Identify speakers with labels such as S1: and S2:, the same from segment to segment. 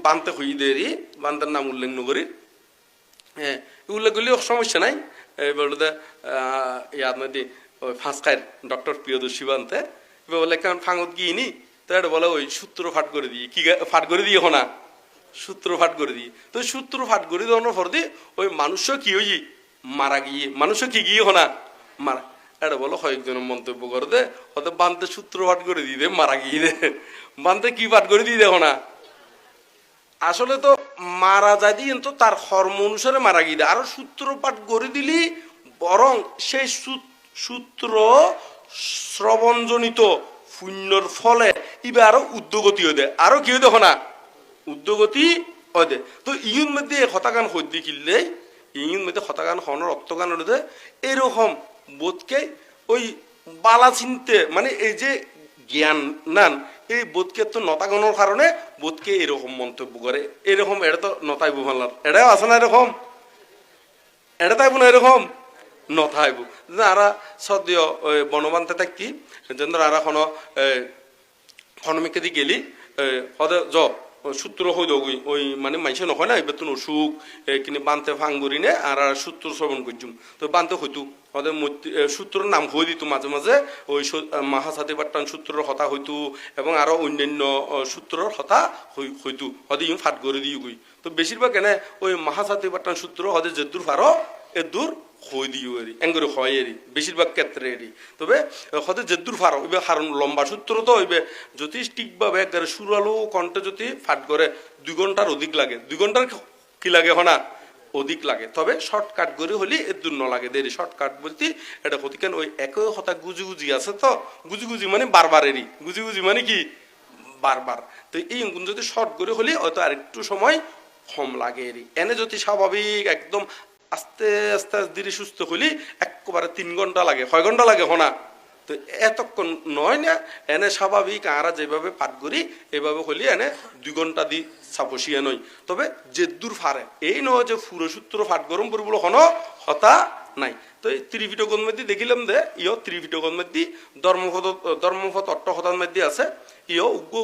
S1: বানতে হই দেরি বান্তার নাম উল্লেখ নগরীর হ্যাঁ উল্লেখ করলেও সমস্যা নাই বলতে ইয়াদ নদী ওই ফাঁসকার ডক্টর প্রিয়দর্শী বানতে বলে কেমন ফাঙত গিয়ে নি তো এটা বলে ওই সূত্র ফাট করে দিই কি ফাট করে দিয়ে না সূত্র ফাট করে দিই তো সূত্র ফাট করে দেওয়ানোর পর দিয়ে ওই মানুষ কি হই মারা গিয়ে মানুষ কি গিয়ে না মারা এটা বলো কয়েকজনের মন্তব্য করে দে হয়তো বানতে সূত্র পাঠ করে দিয়ে দে মারা গিয়ে দে বানতে কি পাঠ করে দিয়ে দেখো না আসলে তো মারা যায় দিয়ে তো তার কর্ম অনুসারে মারা গিয়ে দেয় আরো সূত্র পাঠ করে দিলি বরং সেই সূত্র শ্রবণজনিত পুণ্যর ফলে ইবে আরো উদ্যোগতি হয়ে দেয় আরো কি দেখো না উদ্যোগতি হয়ে দেয় তো ইউন মধ্যে হতাগান হদ্দি কিনলে ইউন মধ্যে হতাগান হনের অর্থগান হলে এরকম বোধকে ওই বালা চিনতে মানে এই যে জ্ঞান নান এই বোধকে তো নতাগণের কারণে বোধকে এরকম মন্তব্য করে এরকম এটা তো নতাইব ভাল্লার এটাও আছে না এরকম এটা তাইব না এরকম নথাইব আরা সদ্য ওই বনবান্তে থাকি যেন আর কোনো হনমিকে দিয়ে গেলি হদে জ সূত্র হই দই ওই মানে মাইসে নয় না এবার তো অসুখ কিনে বানতে ফাঙ্গুরি নে আর সূত্র শ্রবণ করছুম তো বানতে হইতু ওদের সূত্রের নাম হয়ে দিত মাঝে মাঝে ওই মহাসাথী পাট্টান সূত্রের হতা হইতু এবং আরো অন্যান্য সূত্রের হতা হইতু হদে ইউ ফাট করে দিয়ে গই তো বেশিরভাগ এনে ওই মহাসাথী পাট্টান সূত্র হদে যে দূর ফারো এ দূর হই দিও এরি এঙ্গরে হয় এরি বেশিরভাগ ক্ষেত্রে এরি তবে হতে যে দূর ফারো ওইবে কারণ লম্বা সূত্র তো হইবে যদি ঠিকভাবে একবারে সুরালো কণ্ঠে যদি ফাট করে 2 ঘন্টার অধিক লাগে 2 ঘন্টার কি লাগে হনা অধিক লাগে তবে শর্টকাট করে হলে এর দূর ন লাগে দেরি শর্টকাট বলতে এটা হতে কেন ওই একই হতা গুজি গুজি আছে তো গুজি গুজি মানে বারবার এরি গুজি গুজি মানে কি বারবার তো এই অঙ্কুন যদি শর্ট করে হলে হয়তো আরেকটু সময় কম লাগে এরি এনে যদি স্বাভাবিক একদম আস্তে আস্তে ধীরে সুস্থ হইলি একবারে 3 ঘন্টা লাগে 6 ঘন্টা লাগে হনা তো এতক্ষণ নয় না এনে স্বাভাবিক আরা যেভাবে পাঠ করি এভাবে হইলি এনে 2 ঘন্টা দি সাপসিয়া নয় তবে যে দূর ফারে এই নয় যে পুরো সূত্র পাঠ গরম পরিবল হন হতা নাই তো এই ত্রিপিটকর মধ্যে দেখিলাম যে ইয় ত্রিপিটকর মধ্যে ধর্মপদ অট্ট হতার মধ্যে আছে ইয় উগ্র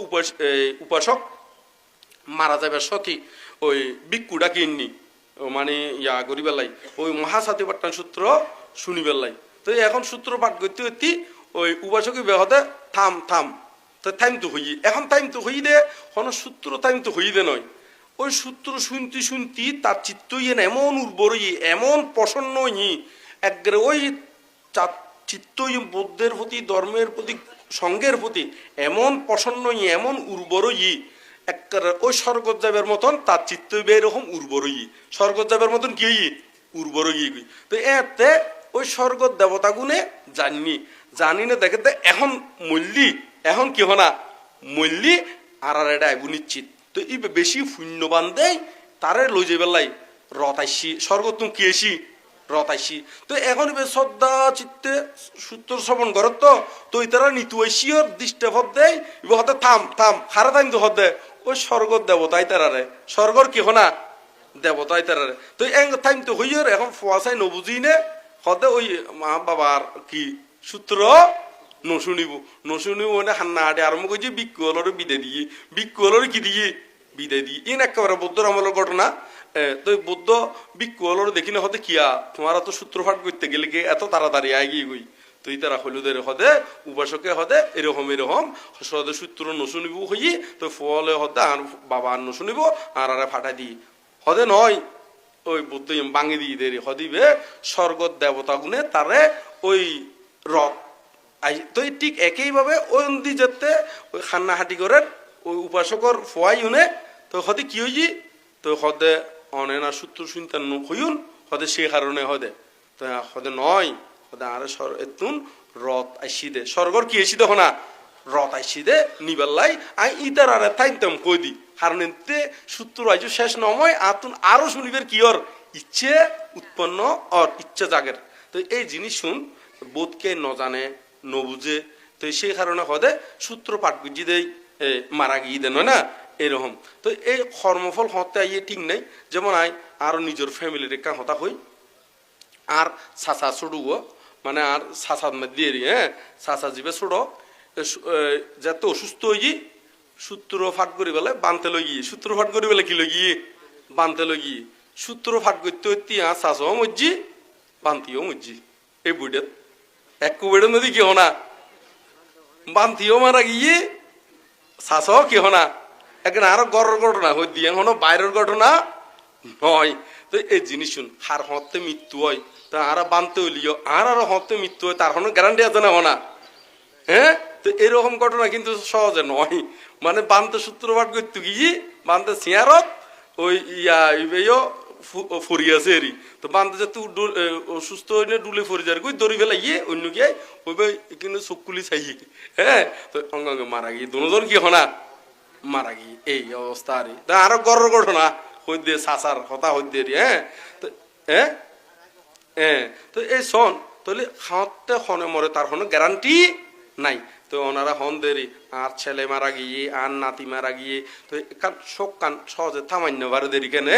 S1: উপাসক মারা যাবে সতী ওই বিক্ষুটা কিননি মানে ইয়া করি বেলাই ওই মহাসাথী পাট্টান সূত্র শুনি বেলাই তো এখন সূত্র পাঠ করতে করতে ওই উপাসকে বেহতে থাম থাম তো টাইম তো হই এখন টাইম তো হই দে কোনো সূত্র টাইম তো হই দে নয় ওই সূত্র শুনতে শুনতে তার চিত্ত ইয়ে এমন উর্বর এমন প্রসন্ন একবারে ওই চিত্ত বৌদ্ধের প্রতি ধর্মের প্রতি সঙ্গের প্রতি এমন প্রসন্ন এমন উর্বর একবারে ওই স্বর্গত যাবের মতন তার চিত্ত এরকম উর্বর স্বর্গত যাবের মতন কি উর্বর তো এতে ওই স্বর্গত দেবতা গুণে জানি না দেখে এখন মল্লি এখন কি হনা মল্লি আর এটা আইবু নিশ্চিত তো এই বেশি পুণ্যবান দেয় তারে লই যাবে লাই রথ আইসি স্বর্গত তুমি কি আসি রথ আইসি তো এখন শ্রদ্ধা চিত্তে সূত্র শ্রবণ করত তো তারা নিতু আইসিও দৃষ্টাপদ দেয় হতে থাম থাম হারা টাইম তো হতে ওই স্বর্গর দেবতাই তারারে স্বর্গর কি হনা দেবতাই তারারে তো টাইম তো হইয়ার এখন ফোয়াশাই নবুঝি নে হতে ওই মা বাবার কি সূত্র নশুনিব মানে হান্না হাটে আরম্ভ করছি বিক্ষুহলরে বিদে দিয়ে বিক্ষুহলরে কি দিয়ে বিদে দিয়ে ইন একেবারে বৌদ্ধর আমলের ঘটনা তো বৌদ্ধ বিক্ষুহলরে দেখি না হতে কিয়া তোমারা তো সূত্রপাঠ করতে গেলে কি এত তাড়াতাড়ি আগিয়ে গই তুই তারা হলুদের হদে উপাসকে হদে এরকম সদে সূত্র নশুনিব হই তো ফলে হদে আর বাবা আর নশুনিব আর ফাটাই দিই হদে নয় ওই বুদ্ধ ভাঙি দিয়ে দেরি হদিবে স্বর্গত দেবতা গুণে তারে ওই রথ তো ঠিক একইভাবে ওই অন্দি যেতে ওই খান্নাহাটি করে ওই উপাসকর ফোয়াই উনে তো হদে কি হই তো হদে অনেনা সূত্র চিন্তা হইউন হদে সে কারণে হদে তো হদে নয় হদে আর এতুন রথ আইসি দে স্বর্গর কি এসি দেখো না রথ আইসি দে নিবেলাই আই ইতার আর থাইতাম কই দি কারণ এতে সূত্র আইজু শেষ নয় আতুন আরো শুনিবের কিয়র ইচ্ছে উৎপন্ন আর ইচ্ছা জাগের তো এই জিনিস শুন বোধকে ন জানে ন বুঝে তো সেই কারণে হদে সূত্র পাঠ বুঝি দেয় মারা গিয়ে দেন না এরকম তো এই কর্মফল হতে আইয়ে ঠিক নেই যেমন আই আরো নিজের ফ্যামিলির একটা হতা হই আর চাচা ছোড়ুও মানে আর চাচার মধ্যে দিয়ে চাচা জীবে ছোড়ো যাতে অসুস্থ হয়ে সূত্র ফাট করি বলে বানতে লই গিয়ে, সূত্র ফাট করি বলে কি লই গিয়ে বানতে লই গিয়ে, সূত্র ফাট করতে হইতে চাষও মজ্জি বান্তিও মজ্জি। এই বুড়ে এক বুড়ে নদী কি হনা বান্তিও মারা গিয়ে চাষও কি হনা এখানে আরো গড়ের ঘটনা হই দিয়ে হনো বাইরের ঘটনা নয়। তো এই জিনিস শুন হার হতে মৃত্যু হয় তা আর বানতে হইলিও আর আরো হতে মৃত্যু হয় তার কোনো গ্যারান্টি আছে না হনা। হ্যাঁ, তো এরকম ঘটনা কিন্তু সহজে নয়। মানে বানতে সূত্রপাত করতে গিয়ে বানতে সিয়ারত ওই ইয়া ফুরিয়াছে এরি তো বানতে যে তুই সুস্থ হইলে ডুলে ফরি যার কই দড়ি ফেলা গিয়ে অন্য গিয়ে ওই কিন্তু চকুলি চাই। হ্যাঁ, তো অঙ্গাঙ্গে মারা গিয়ে দুজন কি হনা মারা গিয়ে এই অবস্থা আর আরো গড়ের ঘটনা হই দিয়ে চাচার হতা হই দিয়ে। হ্যাঁ, তো হ্যাঁ হ্যাঁ, তো এই শোন তাহলে খাওয়াতে হনে মরে তার কোনো গ্যারান্টি নাই। তো ওনারা হন দেরি আর ছেলে মারা গিয়ে আর নাতি মারা গিয়ে তো শোক কান সহজে থামান্য বারে দেরি কেন।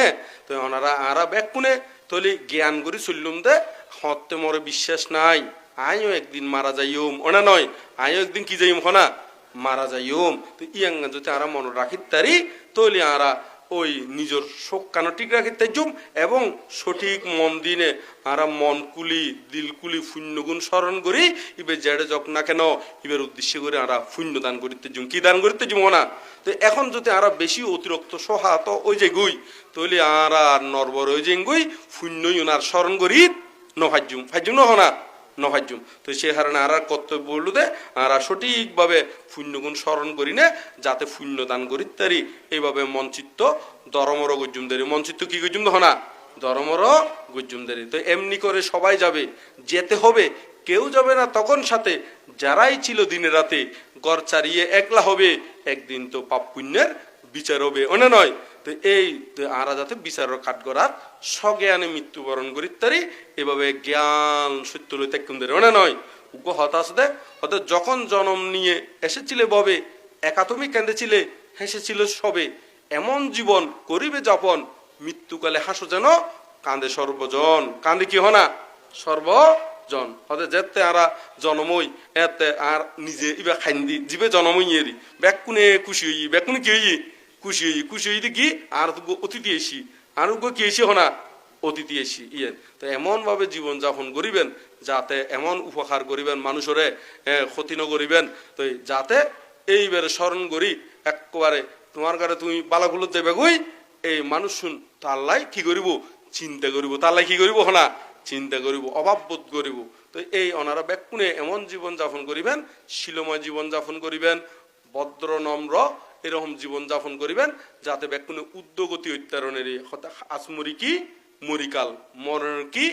S1: তো ওনারা আরা ব্যাকুনে তলি জ্ঞান করি চললুম দে হতে মরে বিশ্বাস নাই আইও একদিন মারা যাইম ওনা নয় আইও একদিন কি যাইম হনা মারা যাইম। তো ইয়াঙ্গা যদি আরা মনে রাখি তারি তলি আরা ওই নিজের শোক কান ঠিক রাখি তাইজুম এবং সঠিক মন দিনে আরা মন কুলি দিল কুলি পুণ্যগুণ স্মরণ করি ইবে জেড়ে যক না কেন ইবের উদ্দেশ্য করে আরা পুণ্য দান করিতে জুম কি দান করিতে জুম না। তো এখন যদি আরা বেশি অতিরিক্ত সহা তো ওই যে গুই তৈলি আরা নরবর ওই যে গুই পুণ্যই ওনার স্মরণ করি নভাজ্যুম ফাজ্যুম নহনা নভাজ্যুম। তো সে কারণে আর কর্তব্য বললো দে আর সঠিকভাবে পুণ্যগুণ স্মরণ করি নে যাতে পুণ্য দান করি তারি এইভাবে মনচিত্ত দরমর গজ্জুম দেরি মনচিত্ত কি গজ্জুম হনা দরমর গজ্জুম দেরি। তো এমনি করে সবাই যাবে যেতে হবে কেউ যাবে না তখন সাথে যারাই ছিল দিনে রাতে গড় চারিয়ে একলা হবে একদিন তো পাপ পুণ্যের বিচার হবে ওনে নয়। তো এই আরা যাতে বিচার কাঠ করার স্বজ্ঞানে মৃত্যুবরণ করি তারি এভাবে জ্ঞান সত্য লইতে কেন্দ্রে ওনে নয় উগ্র হতাশ দে হতে যখন জন্ম নিয়ে এসেছিলে ববে একাতমি কেঁদেছিলে হেসেছিল সবে এমন জীবন করিবে যাপন মৃত্যুকালে হাসো যেন কাঁদে সর্বজন কাঁদে কি হনা সর্বজন হতে যেতে আরা জনমই এতে আর নিজে ইবা খাইন্দি জীবে জনমই এরি ব্যাকুনে খুশি হই ব্যাকুনে কি হই খুশি হই খুশি হইতে কি আর অতিথি এসি আর কি এসি হনা অতিথি এসি ইয়ে। তো এমন ভাবে জীবন যাপন করিবেন যাতে এমন উপকার করিবেন মানুষরে ক্ষতি ন করিবেন তো যাতে এইবারে স্মরণ করি একবারে তোমার ঘরে তুমি বালাগুলো দেবে গই এই মানুষ শুন তাল্লাই কি করিব চিন্তা করিব তাল্লাই কি করিব হনা চিন্তা করিব অভাববোধ করিব। তো এই অনারা ব্যাকুনে এমন জীবন যাপন করিবেন শিলময় জীবন যাপন করিবেন ভদ্র নম্র এরকম জীবন যাপন করিবেন যাতে ব্যাকুনে উদ্যোগতি উত্তারণের আসমরি কি মরিকাল মরণ কি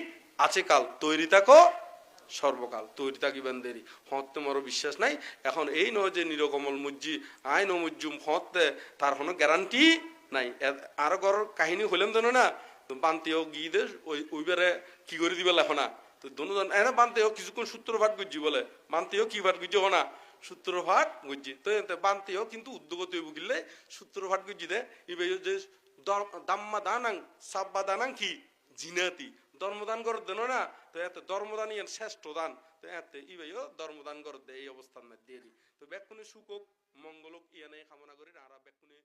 S1: আছে কাল তৈরি থাকো সর্বকাল তৈরি থাকিবেন দেরি হতে মরো বিশ্বাস নাই। এখন এই নয় যে নিরকমল মুজ্জি আইন মুজ্জুম হতে তার কোনো গ্যারান্টি নাই। আরো ঘর কাহিনী হইলাম জানো না বান্তিও গিয়ে দে ওইবারে কি করে দিবে লেখো না তো দুজন এনে বান্তিও কিছুক্ষণ সূত্রপাত গুজি বলে বান্তিও কি ভাট গুজি হো না সূত্রপাত গুজি তো বান্তিও কিন্তু উদ্যোগত বুঝলে সূত্রপাত গুজি দে ইবে যে দাম্মা দানাং সাব্বা দানাং কি জিনাতি ধর্মদান করে দেন না তো এত ধর্মদান ইয়ান শ্রেষ্ঠ দান তো এতে ইবেও ধর্মদান করে দে এই অবস্থান দিয়ে তো ব্যাকুনে সুখ মঙ্গলক ইয়ানে কামনা করি আর ব্যাকুনে